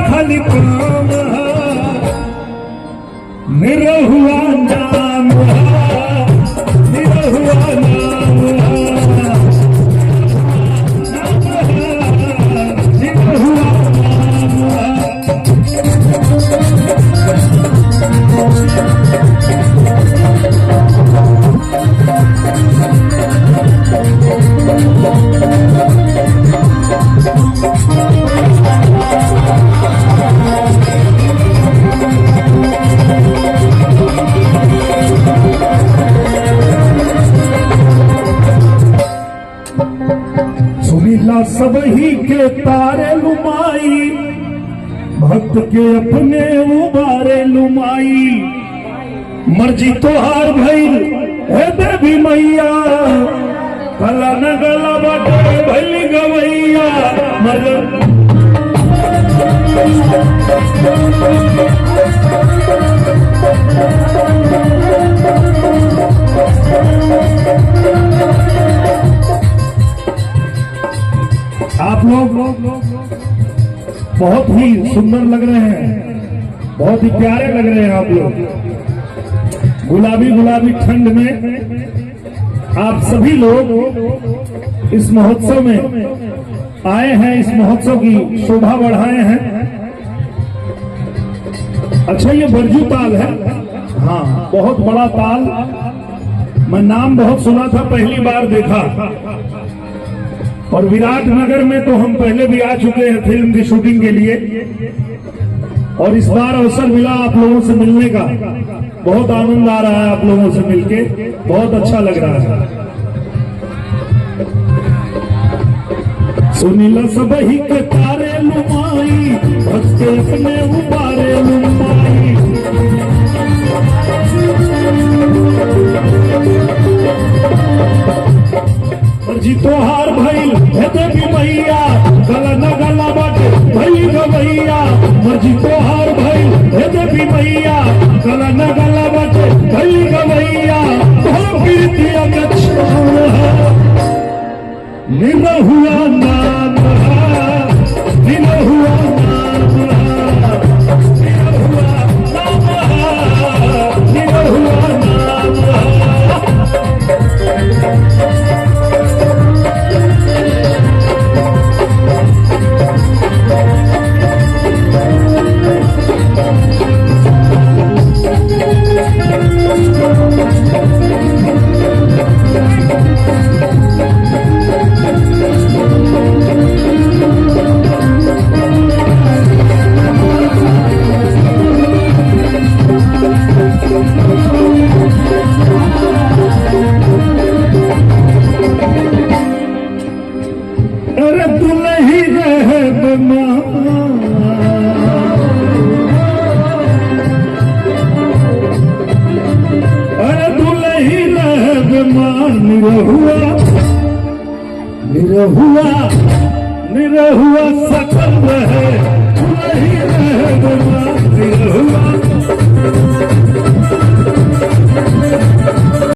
खाली काम निरहुआ नाम निरहुआ नाम निरहुआ सुनीला सब ही के तारे लुमाई भक्त के अपने उबारे लुमाई मर्जी तोहार भइल हे देवी मैया गला न गला बाटे भइल गवैया आप लोग बहुत ही सुंदर लग रहे हैं, बहुत ही प्यारे लग रहे हैं आप लोग। गुलाबी गुलाबी ठंड में आप सभी लोग इस महोत्सव में आए हैं, इस महोत्सव की शोभा बढ़ाए हैं। अच्छा, ये बरजू ताल है, हाँ बहुत बड़ा ताल। मैं नाम बहुत सुना था, पहली बार देखा। और विराटनगर में तो हम पहले भी आ चुके हैं फिल्म की शूटिंग के लिए, और इस बार अवसर मिला आप लोगों से मिलने का। बहुत आनंद आ रहा है आप लोगों से मिलके, बहुत अच्छा लग रहा है। सुनीला सब ही के तारे लुमाई भक्ते अपने उबारे लुमाई मर्जी तोहार भइल हे देवी मैया गला न गला बाटे भइल गवैया मर्जी तोहार भइल हे देवी मैया गला न गला बाटे भइल गवैया हो कीर्तिया गच्छान निरहुआ नाम निरहुआ नाम निरहुआ नाम निरहुआ नाम। अरे दुल्ही रहे अरे दुल्ही रहे बीमार निरहुआ निरहुआ निरहुआ सकल रहे दुल्ही रहे बीमार निरहुआ